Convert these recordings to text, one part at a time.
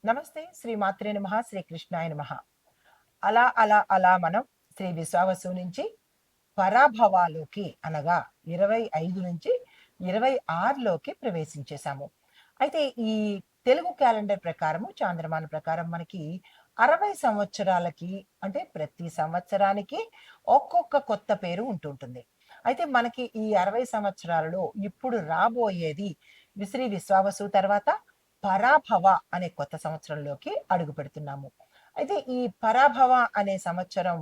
నమస్తే. శ్రీ మాత్రే నమః. శ్రీ కృష్ణాయ నమః. అలా మనం శ్రీ విశ్వావసు నుంచి పరాభవాలోకి అనగా 25 నుంచి 26లోకి ప్రవేశించేసాము. అయితే ఈ తెలుగు క్యాలెండర్ ప్రకారము చాంద్రమాన ప్రకారం మనకి 60 సంవత్సరాలకి అంటే ప్రతి సంవత్సరానికి ఒక్కొక్క కొత్త పేరు ఉంటుంటుంది. అయితే మనకి ఈ 60 సంవత్సరాలలో ఇప్పుడు రాబోయేది శ్రీ విశ్వావసు తర్వాత పరాభవ అనే కొత్త సంవత్సరంలోకి అడుగు పెడుతున్నాము. అయితే ఈ పరాభవ అనే సంవత్సరం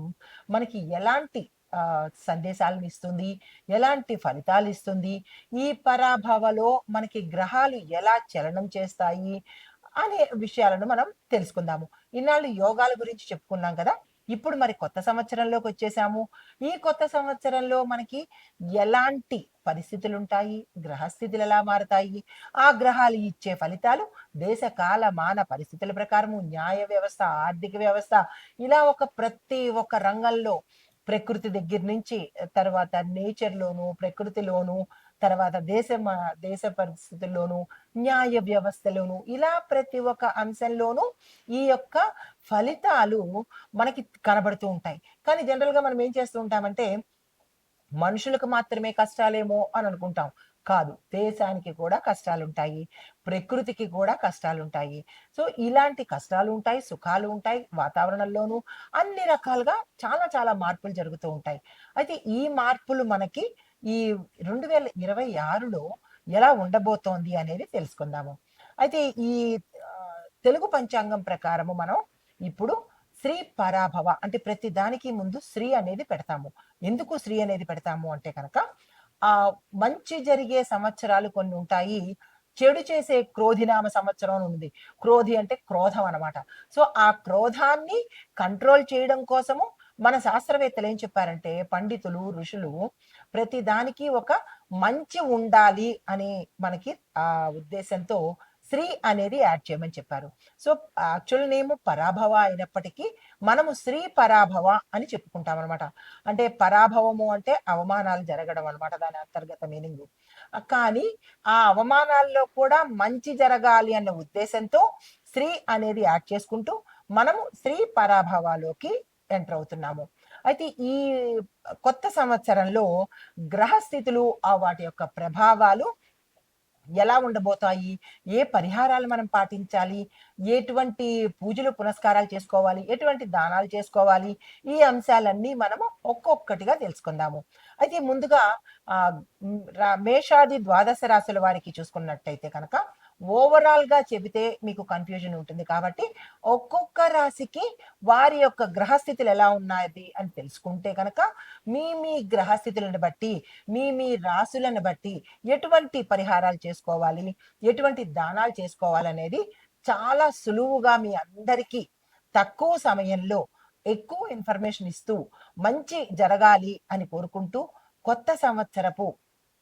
మనకి ఎలాంటి సందేశాలను ఇస్తుంది, ఎలాంటి ఫలితాలు ఇస్తుంది, ఈ పరాభవలో మనకి గ్రహాలు ఎలా చలనం చేస్తాయి అనే విషయాలను మనం తెలుసుకుందాము. ఇన్నాళ్ళు యోగాల గురించి చెప్పుకున్నాం కదా. ఇప్పుడు మరి కొత్త సంవత్సరంలోకి వచ్చేసాము. ఈ కొత్త సంవత్సరంలో మనకి ఎలాంటి పరిస్థితులుంటాయి, గ్రహస్థితులు ఎలా మారతాయి, ఆ గ్రహాలు ఇచ్చే ఫలితాలు దేశ కాల మాన పరిస్థితుల ప్రకారము న్యాయ వ్యవస్థ, ఆర్థిక వ్యవస్థ ఇలా ప్రతి ఒక్క రంగంలో ప్రకృతి దగ్గర నుంచి తర్వాత నేచర్‌లోను, ప్రకృతిలోను, తర్వాత దేశ పరిస్థితుల్లోను, న్యాయ వ్యవస్థలోను ఇలా ప్రతి ఒక్క అంశంలోనూ ఈ యొక్క ఫలితాలు మనకి కనబడుతూ ఉంటాయి. కానీ జనరల్‌గా మనం ఏం చేస్తూ ఉంటామంటే, మనుషులకు మాత్రమే కష్టాలేమో అని అనుకుంటాం. కాదు. దేశానికి కూడా కష్టాలుంటాయి. ప్రకృతికి కూడా కష్టాలుంటాయి. సో, ఇలాంటి కష్టాలుంటాయి, సుఖాలుంటాయి. వాతావరణంలోనూ అన్ని రకాలుగా చాలా చాలా మార్పులు జరుగుతూ ఉంటాయి. అయితే ఈ మార్పులు మనకి ఈ 2026లో ఎలా ఉండబోతోంది అనేది తెలుసుకుందాము. అయితే ఈ తెలుగు పంచాంగం ప్రకారము మనం ఇప్పుడు శ్రీ పరాభవ అంటే ప్రతి దానికి ముందు శ్రీ అనేది పెడతాము. ఎందుకు శ్రీ అనేది పెడతాము అంటే కనుక మంచి జరిగే సంవత్సరాలు కొన్ని ఉంటాయి. చెడు చేసే క్రోధినామ సంవత్సరం అని ఉంది. క్రోధి అంటే క్రోధం అనమాట. సో, ఆ క్రోధాన్ని కంట్రోల్ చేయడం కోసము మన శాస్త్రవేత్తలు ఏం చెప్పారంటే పండితులు, ఋషులు ప్రతి దానికి ఒక మంచి ఉండాలి అని మనకి ఉద్దేశంతో శ్రీ అనేది యాడ్ చేయమని చెప్పారు. సో, యాక్చువల్ నేమ్ పరాభవ అయినప్పటికీ మనము శ్రీ పరాభవ అని చెప్పుకుంటాం అనమాట. అంటే పరాభవము అంటే అవమానాలు జరగడం అనమాట దాని అంతర్గత మీనింగు. కానీ ఆ అవమానాల్లో కూడా మంచి జరగాలి అన్న ఉద్దేశంతో శ్రీ అనేది యాడ్ చేసుకుంటూ మనము శ్రీ పరాభవాలోకి ఎంటర్ అవుతున్నాము. అయితే ఈ కొత్త సంవత్సరంలో గ్రహస్థితులు వాటి యొక్క ప్రభావాలు ఎలా ఉండబోతాయి? ఏ పరిహారాలు మనం పాటించాలి? ఎటువంటి పూజలు పునస్కారాలు చేసుకోవాలి? ఎటువంటి దానాలు చేసుకోవాలి? ఈ అంశాలన్నీ మనము ఒక్కొక్కటిగా తెలుసుకుందాము. అయితే ముందుగా మేషాది ద్వాదశ రాశుల వారికి చూసుకున్నట్టయితే కనుక ఓవరాల్‌గా చెబితే మీకు కన్‌ఫ్యూజన్ ఉంటుంది కాబట్టి ఒక్కొక్క రాశికి వారి యొక్క గ్రహస్థితులు ఎలా ఉన్నాది అని తెలుసుకుంటే కనుక మీ గ్రహస్థితులను బట్టి, మీ రాశులను బట్టి ఎటువంటి పరిహారాలు చేసుకోవాలి, ఎటువంటి దానాలు చేసుకోవాలనేది చాలా సులువుగా మీ అందరికీ తక్కువ సమయంలో ఎక్కువ ఇన్ఫర్మేషన్ ఇస్తూ మంచి జరగాలి అని కోరుకుంటూ కొత్త సంవత్సరపు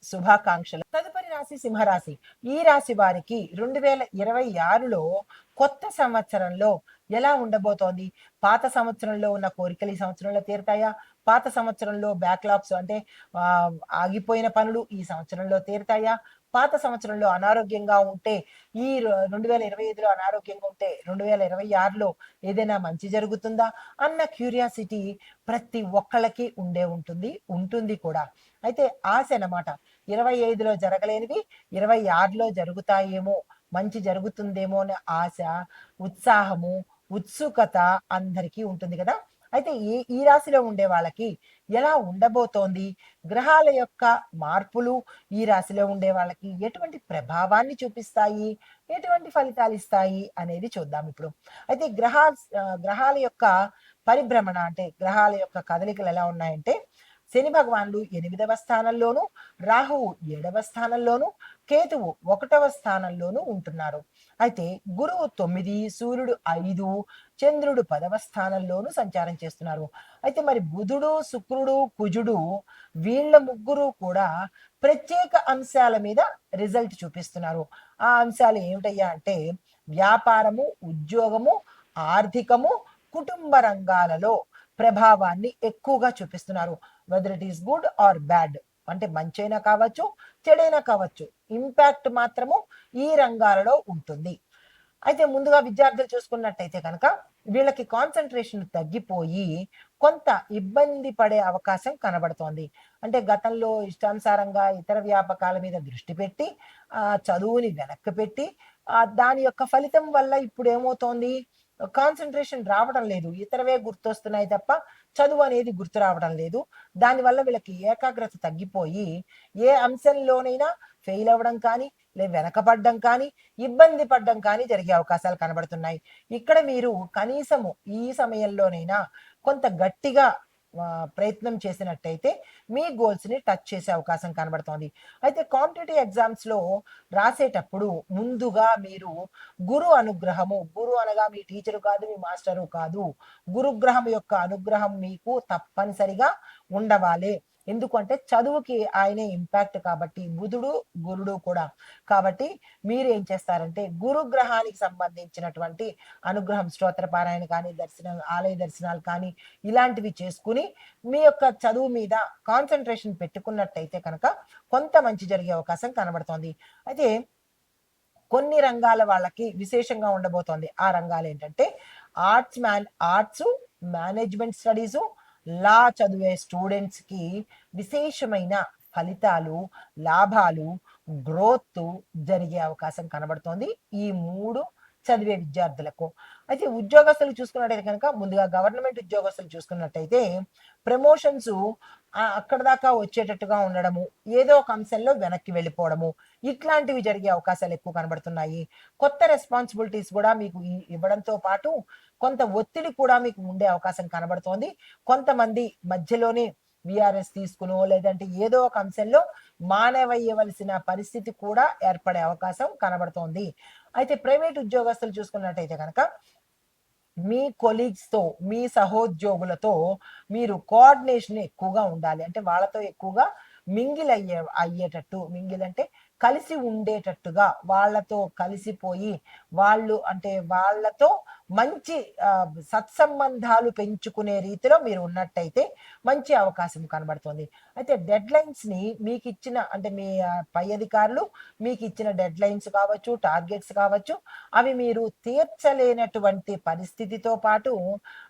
శుభాకాంక్షలు. తదుపరి రాశి సింహరాశి. ఈ రాశి వారికి 2026లో కొత్త సంవత్సరంలో ఎలా ఉండబోతోంది? పాత సంవత్సరంలో ఉన్న కోరికలు ఈ సంవత్సరంలో తీరుతాయా? పాత సంవత్సరంలో బ్యాక్‌లాగ్స్ అంటే ఆగిపోయిన పనులు ఈ సంవత్సరంలో తీరుతాయా? పాత సంవత్సరంలో అనారోగ్యంగా ఉంటే ఈ 2025లో అనారోగ్యంగా ఉంటే 2026లో ఏదైనా మంచి జరుగుతుందా? అన్న క్యూరియాసిటీ ప్రతి ఒక్కళ్ళకి ఉంటుంది కూడా. అయితే ఆశ అన్నమాట. 25లో జరగలేనివి 26లో జరుగుతాయేమో, మంచి జరుగుతుందేమో అనే ఆశ, ఉత్సాహము, ఉత్సుకత అందరికీ ఉంటుంది గదా! అయితే ఈ రాశిలో ఉండే వాళ్ళకి ఎలా ఉండబోతోంది? గ్రహాల యొక్క మార్పులు ఈ రాశిలో ఉండే వాళ్ళకి ఎటువంటి ప్రభావాన్ని చూపిస్తాయి? ఎటువంటి ఫలితాలిస్తాయి? అనేది చూద్దాం ఇప్పుడు. అయితే గ్రహాల యొక్క పరిభ్రమణ అంటే గ్రహాల యొక్క కదలికలు ఎలా ఉన్నాయంటే శని భగవానుడు 8వ స్థానంలోను, రాహువు 7వ స్థానంలోను, కేతువు 1వ స్థానంలోను ఉంటున్నారు. అయితే గురువు 9, సూర్యుడు 5, చంద్రుడు 10వ స్థానంలోను సంచారం చేస్తున్నారు. అయితే మరి బుధుడు, శుక్రుడు, కుజుడు వీళ్ళ ముగ్గురు కూడా ప్రత్యేక అంశాల మీద రిజల్ట్ చూపిస్తున్నారు. ఆ అంశాలు ఏమిటయ్యా అంటే వ్యాపారము, ఉద్యోగము, ఆర్థికము, కుటుంబ రంగాలలో ప్రభావాన్ని ఎక్కువగా చూపిస్తున్నారు. Whether it is good or bad అంటే మంచైనా కావచ్చు, చెడైనా కావచ్చు. ఇంపాక్ట్ మాత్రము ఈ రంగాలలో ఉంటుంది. అయితే ముందుగా విద్యార్థులు చూసుకున్నట్టయితే కనుక వీళ్ళకి కాన్సన్ట్రేషన్ తగ్గిపోయి కొంత ఇబ్బంది పడే అవకాశం కనబడుతోంది. అంటే గతంలో ఇష్టానుసారంగా ఇతర వ్యాపకాల మీద దృష్టి పెట్టి చదువుని వెనక్కి పెట్టి దాని యొక్క ఫలితం వల్ల ఇప్పుడు ఏమవుతోంది, కాన్సన్ట్రేషన్ రావడం లేదు. ఇతరవే గుర్తొస్తున్నాయి తప్ప చదువు అనేది గుర్తు రావడం లేదు. దానివల్ల వీళ్ళకి ఏకాగ్రత తగ్గిపోయి ఏ అంశంలోనైనా ఫెయిల్ అవ్వడం కానీ, వెనకపడడం కానీ, ఇబ్బంది పడడం కానీ జరిగే అవకాశాలు కనబడుతున్నాయి. ఇక్కడ మీరు కనీసము ఈ సమయంలోనైనా కొంత గట్టిగా ప్రయత్నం చేసినట్టయితే మీ గోల్స్‌ని టచ్ చేసే అవకాశం కనబడుతోంది. అయితే కాంపిటీటివ్ ఎగ్జామ్స్‌లో రాసేటప్పుడు ముందుగా మీరు గురు అనుగ్రహము, గురు అనగా మీ టీచరు కాదు, మీ మాస్టరు కాదు. గురుగ్రహం యొక్క అనుగ్రహం మీకు తప్పనిసరిగా ఉండవాలే. ఎందుకంటే చదువుకి ఆయనే ఇంపాక్ట్ కాబట్టి, బుధుడు, గురుడు కూడా. కాబట్టి మీరేం చేస్తారంటే గురుగ్రహానికి సంబంధించినటువంటి అనుగ్రహం స్తోత్ర పారాయణ కానీ, దర్శనం, ఆలయ దర్శనాలు కానీ ఇలాంటివి చేసుకుని మీ యొక్క చదువు మీద కాన్సంట్రేషన్ పెట్టుకున్నట్టయితే కనుక కొంత మంచి జరిగే అవకాశం కనబడుతోంది. అయితే కొన్ని రంగాల వాళ్ళకి విశేషంగా ఉండబోతోంది. ఆ రంగాలు ఏంటంటే ఆర్ట్స్, మేనేజ్మెంట్ స్టడీసు, లా చదివే స్టూడెంట్స్‌కి విశేషమైన ఫలితాలు, లాభాలు, గ్రోత్ జరిగే అవకాశం కనబడుతోంది. ఈ 3 చదివే విద్యార్థులకు. అయితే ఉద్యోగస్తులు చూసుకున్నట్టయితే కనుక ముందుగా గవర్నమెంట్ ఉద్యోగస్తులు చూసుకున్నట్టయితే ప్రమోషన్స్ అక్కడి దాకా వచ్చేటట్టుగా ఉండడము, ఏదో ఒక అంశంలో వెనక్కి వెళ్ళిపోవడము, ఇట్లాంటివి జరిగే అవకాశాలు ఎక్కువ కనబడుతున్నాయి. కొత్త రెస్పాన్సిబిలిటీస్ కూడా మీకు ఇవ్వడంతో పాటు కొంత ఒత్తిడి కూడా మీకు ఉండే అవకాశం కనబడుతోంది. కొంతమంది మధ్యలోనే విఆర్ఎస్ తీసుకునో లేదంటే ఏదో ఒక అంశంలో మానవేయవలసిన పరిస్థితి కూడా ఏర్పడే అవకాశం కనబడుతోంది. అయితే ప్రైవేట్ ఉద్యోగస్తులు చూసుకున్నట్టయితే కనుక మీ కొలీగ్స్‌తో, మీ సహోద్యోగులతో మీరు కోఆర్డినేషన్ ఎక్కువగా ఉండాలి. అంటే వాళ్ళతో ఎక్కువగా అయ్యేటట్టు, మింగిల్ అంటే కలిసి ఉండేటట్టుగా, వాళ్ళతో కలిసిపోయి, వాళ్ళతో మంచి సత్సంబంధాలు పెంచుకునే రీతిలో మీరు ఉన్నట్టయితే మంచి అవకాశం కనబడుతుంది. అయితే డెడ్‌లైన్స్‌ని మీకిచ్చిన అంటే మీ పై అధికారులు మీకిచ్చిన డెడ్‌లైన్స్ కావచ్చు, టార్గెట్స్ కావచ్చు, అవి మీరు తీర్చలేనటువంటి పరిస్థితితో పాటు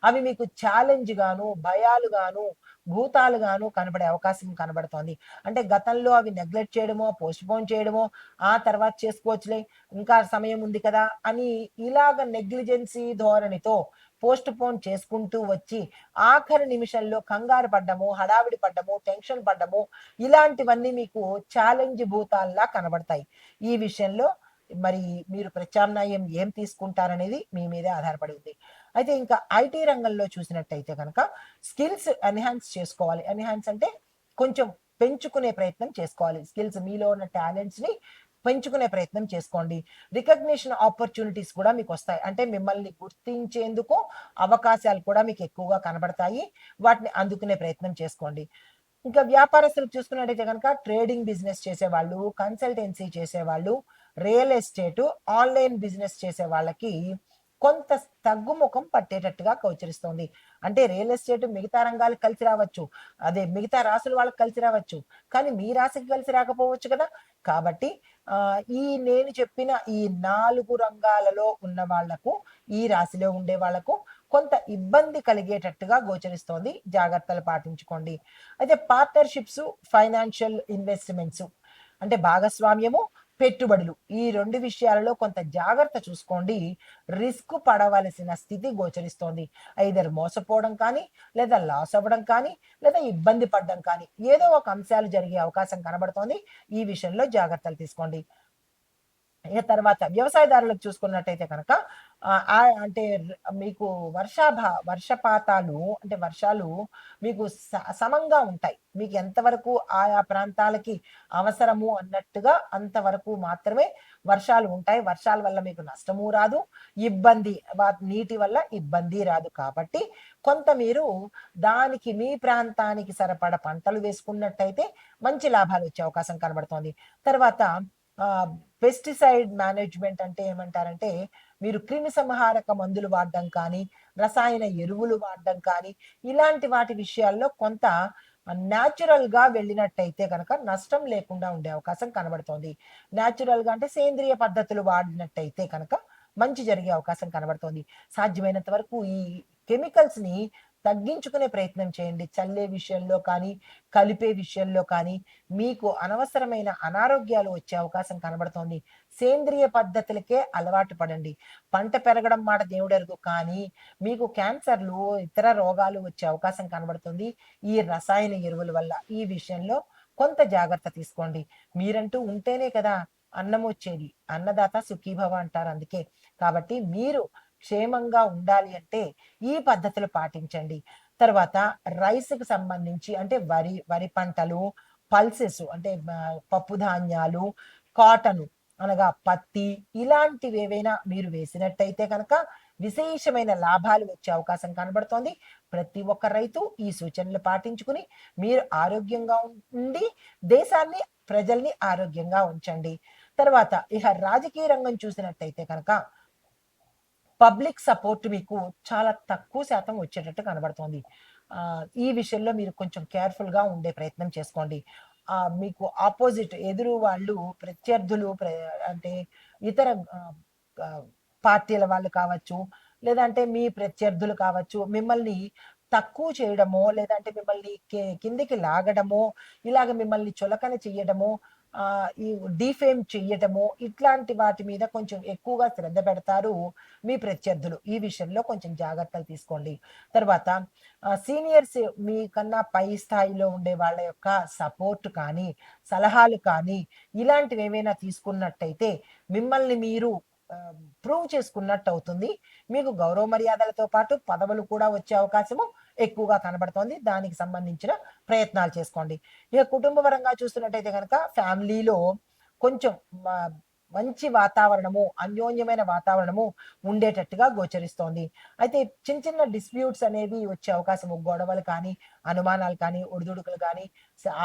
అవి మీకు ఛాలెంజ్‌గాను, భయాలుగాను, భూతాలుగాను కనబడే అవకాశం కనబడుతోంది. అంటే గతంలో అవి నెగ్లెక్ట్ చేయడమో, పోస్ట్‌పోన్ చేయడమో, ఆ తర్వాత చేసుకోవచ్చులే, ఇంకా సమయం ఉంది కదా అని ఇలాగ నెగ్లిజెన్సీ ధోరణితో పోస్ట్‌పోన్ చేసుకుంటూ వచ్చి ఆఖరి నిమిషంలో కంగారు పడ్డము, హడావిడి పడ్డము, టెన్షన్ పడ్డము ఇలాంటివన్నీ మీకు ఛాలెంజ్ భూతాల్లా కనబడతాయి. ఈ విషయంలో మరి మీరు ప్రత్యామ్నాయం ఏం తీసుకుంటారనేది మీ మీదే ఆధారపడి ఉంది. అయితే ఇంకా ఐటీ రంగంలో చూసినట్టయితే గనక స్కిల్స్ ఎన్హాన్స్ చేసుకోవాలి. ఎన్హాన్స్ అంటే కొంచెం పెంచుకునే ప్రయత్నం చేసుకోవాలి. స్కిల్స్ మీలో ఉన్న టాలెంట్స్‌ని పెంచుకునే ప్రయత్నం చేసుకోండి. రికగ్నిషన్ ఆపర్చునిటీస్ కూడా మీకొస్తాయి. అంటే మిమ్మల్ని గుర్తించేందుకు అవకాశాలు కూడా మీకు ఎక్కువగా కనబడతాయి. వాటిని అందుకునే ప్రయత్నం చేసుకోండి. ఇంకా వ్యాపారస్తులకు చూసుకున్నట్టయితే గనక ట్రేడింగ్ బిజినెస్ చేసేవాళ్ళు, కన్సల్టెన్సీ చేసేవాళ్ళు, రియల్ ఎస్టేటు, ఆన్‌లైన్ బిజినెస్ చేసే వాళ్ళకి కొంత తగ్గుముఖం పట్టేటట్టుగా గోచరిస్తోంది. అంటే రియల్ ఎస్టేట్ మిగతా రంగాలకు కలిసి రావచ్చు. అదే మిగతా రాసుల వాళ్ళకి కలిసి రావచ్చు. కానీ మీ రాశికి కలిసి రాకపోవచ్చు కదా! కాబట్టి నేను చెప్పిన ఈ 4 రంగాలలో ఉన్న వాళ్ళకు, ఈ రాశిలో ఉండే వాళ్ళకు కొంత ఇబ్బంది కలిగేటట్టుగా గోచరిస్తోంది. జాగ్రత్తలు పాటించుకోండి. అయితే పార్ట్నర్‌షిప్స్, ఫైనాన్షియల్ ఇన్వెస్ట్‌మెంట్స్ అంటే భాగస్వామ్యము, పెట్టుబడులు ఈ 2 విషయాలలో కొంత జాగ్రత్త చూసుకోండి. రిస్క్ పడవలసిన స్థితి గోచరిస్తోంది. ఐదర్ మోసపోవడం కానీ, లేదా లాస్ అవ్వడం కానీ, లేదా ఇబ్బంది పడడం కానీ ఏదో ఒక అంశాలు జరిగే అవకాశం కనబడుతోంది. ఈ విషయంలో జాగ్రత్తలు తీసుకోండి. ఇక తర్వాత వ్యవసాయదారులకు చూసుకున్నట్టయితే కనుక అంటే మీకు వర్షపాతాలు అంటే వర్షాలు మీకు సమంగా ఉంటాయి. మీకు ఎంతవరకు ఆయా ప్రాంతాలకి అవసరము అన్నట్టుగా అంతవరకు మాత్రమే వర్షాలు ఉంటాయి. వర్షాల వల్ల మీకు నష్టము రాదు. ఇబ్బంది నీటి వల్ల ఇబ్బంది రాదు. కాబట్టి కొంత మీరు దానికి మీ ప్రాంతానికి సరిపడ పంటలు వేసుకున్నట్టయితే మంచి లాభాలొచ్చే అవకాశం కనబడుతోంది. తర్వాత పెస్టిసైడ్ మేనేజ్‌మెంట్ అంటే ఏమంటారంటే, మీరు క్రిమిసంహారక మందులు వాడడం కానీ, రసాయన ఎరువులు వాడడం కానీ, ఇలాంటి వాటి విషయాల్లో కొంత న్యాచురల్‌గా వెళ్ళినట్టయితే గనక నష్టం లేకుండా ఉండే అవకాశం కనబడుతోంది. న్యాచురల్‌గా అంటే సేంద్రియ పద్ధతులు వాడినట్టయితే కనుక మంచి జరిగే అవకాశం కనబడుతోంది. సాధ్యమైనంత వరకు ఈ కెమికల్స్‌ని తగ్గించుకునే ప్రయత్నం చేయండి. చల్లే విషయంలో కానీ, కలిపే విషయంలో కానీ, మీకు అనవసరమైన అనారోగ్యాలు వచ్చే అవకాశం కనబడుతోంది. సేంద్రియ పద్ధతులకే అలవాటు పడండి. పంట పెరగడం మాట దేవుడెరుగు, కానీ మీకు క్యాన్సర్‌లు, ఇతర రోగాలు వచ్చే అవకాశం కనబడుతుంది. ఈ రసాయన ఎరువుల వల్ల. ఈ విషయంలో కొంత జాగ్రత్త తీసుకోండి. మీరంటూ ఉంటేనే కదా అన్నమొచ్చేది. అన్నదాత సుఖీభవ అంటారు అందుకే. కాబట్టి మీరు క్షేమంగా ఉండాలి అంటే ఈ పద్ధతులు పాటించండి. తర్వాత రైస్‌కి సంబంధించి అంటే వరి పంటలు, పల్సెస్ అంటే పప్పు ధాన్యాలు, కాటను అనగా పత్తి ఇలాంటివేవైనా మీరు వేసినట్టయితే కనుక విశేషమైన లాభాలు వచ్చే అవకాశం కనబడుతోంది. ప్రతి ఒక్క రైతు ఈ సూచనలు పాటించుకుని మీరు ఆరోగ్యంగా ఉండి దేశాన్ని, ప్రజల్ని ఆరోగ్యంగా ఉంచండి. తర్వాత ఇహ రాజకీయ రంగం చూసినట్టయితే కనుక పబ్లిక్ సపోర్ట్ మీకు చాలా తక్కువ శాతం వచ్చేటట్టు కనబడుతోంది. ఈ విషయంలో మీరు కొంచెం కేర్‌ఫుల్‌గా ఉండే ప్రయత్నం చేసుకోండి. మీకు అపోజిట్ ఎదురు వాళ్ళు ప్రత్యర్థులు అంటే ఇతర ఆహ్, ఆహ్, పార్టీల వాళ్ళు కావచ్చు, లేదంటే మీ ప్రత్యర్థులు కావచ్చు, మిమ్మల్ని తక్కువ చేయడమో, లేదంటే మిమ్మల్ని కిందకి లాగడమో, ఇలాగ మిమ్మల్ని చులకన చెయ్యడమో, ఈ డీఫేమ్ చెయ్యటము, ఇట్లాంటి వాటి మీద కొంచెం ఎక్కువగా శ్రద్ధ పెడతారు మీ ప్రత్యర్థులు. ఈ విషయంలో కొంచెం జాగ్రత్తలు తీసుకోండి. తర్వాత సీనియర్స్ మీకన్నా పై స్థాయిలో ఉండే వాళ్ళ యొక్క సపోర్ట్ కానీ, సలహాలు కానీ, ఇలాంటివేవైనా తీసుకున్నట్టయితే మిమ్మల్ని మీరు ప్రూవ్ చేసుకున్నట్టవుతుంది. మీకు గౌరవ మర్యాదలతో పాటు పదవులు కూడా వచ్చే అవకాశము ఎక్కువగా కనబడుతోంది. దానికి సంబంధించిన ప్రయత్నాలు చేసుకోండి. ఇక కుటుంబ పరంగా చూస్తున్నట్టయితే గనక ఫ్యామిలీలో కొంచెం మ మంచి వాతావరణము, అన్యోన్యమైన వాతావరణము ఉండేటట్టుగా గోచరిస్తోంది. అయితే చిన్న చిన్న డిస్ప్యూట్స్ అనేవి వచ్చే అవకాశము, గొడవలు కానీ, అనుమానాలు కానీ, ఒడిదుడుకులు కానీ,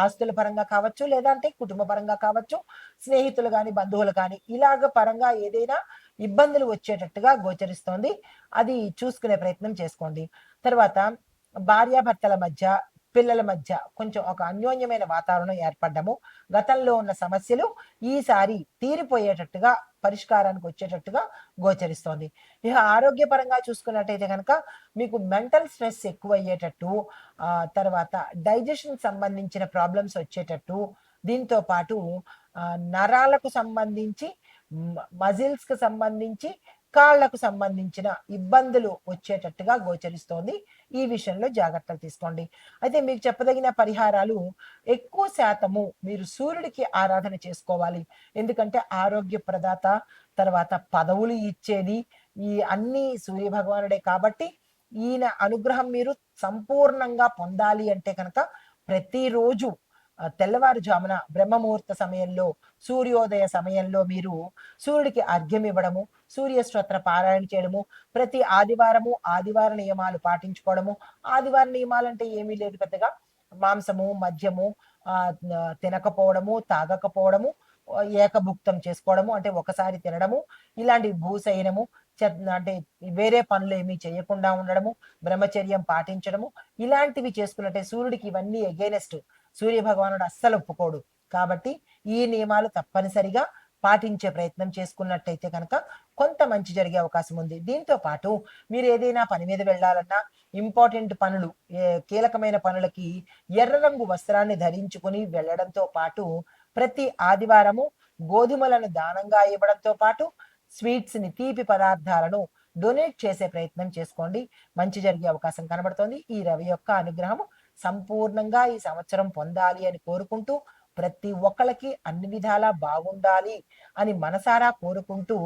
ఆస్తుల పరంగా కావచ్చు, లేదంటే కుటుంబ పరంగా కావచ్చు, స్నేహితులు గాని, బంధువులు కానీ, ఇలాగ పరంగా ఏదైనా ఇబ్బందులు వచ్చేటట్టుగా గోచరిస్తోంది. అది చూసుకునే ప్రయత్నం చేసుకోండి. తర్వాత భార్యాభర్తల మధ్య, పిల్లల మధ్య కొంచెం ఒక అన్యోన్యమైన వాతావరణం ఏర్పడ్డము. గతంలో ఉన్న సమస్యలు ఈసారి తీరిపోయేటట్టుగా, పరిష్కారానికి వచ్చేటట్టుగా గోచరిస్తోంది. ఇక ఆరోగ్యపరంగా చూసుకున్నట్టయితే గనక మీకు మెంటల్ స్ట్రెస్ ఎక్కువయ్యేటట్టు, తర్వాత డైజెషన్‌కి సంబంధించిన ప్రాబ్లమ్స్ వచ్చేటట్టు, దీంతో పాటు నరాలకు సంబంధించి, మజిల్స్‌కి సంబంధించి, కాళ్ళకు సంబంధించిన ఇబ్బందులు వచ్చేటట్టుగా గోచరిస్తోంది. ఈ విషయంలో జాగ్రత్తలు తీసుకోండి. అయితే మీకు చెప్పదగిన పరిహారాలు ఎక్కువ శాతము మీరు సూర్యుడికి ఆరాధన చేసుకోవాలి. ఎందుకంటే ఆరోగ్య ప్రదాత, తర్వాత పదవులు ఇచ్చేది ఈ అన్నీ సూర్య భగవానుడే కాబట్టి ఈయన అనుగ్రహం మీరు సంపూర్ణంగా పొందాలి అంటే కనుక ప్రతిరోజు తెల్లవారుజామున బ్రహ్మముహూర్త సమయంలో, సూర్యోదయ సమయంలో మీరు సూర్యుడికి అర్ఘ్యం ఇవ్వడము, సూర్య స్తోత్ర పారాయణ చేయడము, ప్రతి ఆదివారము ఆదివార నియమాలు పాటించుకోవడము. ఆదివార నియమాలంటే ఏమీ లేదు పెద్దగా. మాంసము, మద్యము తినకపోవడము, తాగకపోవడము, ఏకభుక్తం చేసుకోవడము అంటే ఒకసారి తినడము, ఇలాంటి భూశయనము, అంటే వేరే పనులేమీ చేయకుండా ఉండడము, బ్రహ్మచర్యం పాటించడము, ఇలాంటివి చేసుకున్నట్టే సూర్యుడికి ఇవన్నీ ఎగైనెస్ట్. సూర్య భగవానుడు అస్సలు ఒప్పుకోడు. కాబట్టి ఈ నియమాలు తప్పనిసరిగా పాటించే ప్రయత్నం చేసుకున్నట్టయితే కనుక కొంత మంచి జరిగే అవకాశం ఉంది. దీంతో పాటు మీరు ఏదైనా పని మీద వెళ్ళాలన్నా, ఇంపార్టెంట్ పనులు, కీలకమైన పనులకి ఎర్ర రంగు వస్త్రాన్ని ధరించుకొని వెళ్ళడంతో పాటు ప్రతి ఆదివారము గోధుమలను దానంగా ఇవ్వడంతో పాటు స్వీట్స్‌ని, తీపి పదార్థాలను డొనేట్ చేసే ప్రయత్నం చేసుకోండి. మంచి జరిగే అవకాశం కనబడుతోంది. ఈ రవి యొక్క అనుగ్రహం సంపూర్ణంగా ఈ సంవత్సరం పొందాలి అని కోరుకుంటూ, ప్రతి ఒక్కళ్ళకి అన్ని విధాలా బాగుండాలి అని మనసారా కోరుకుంటూ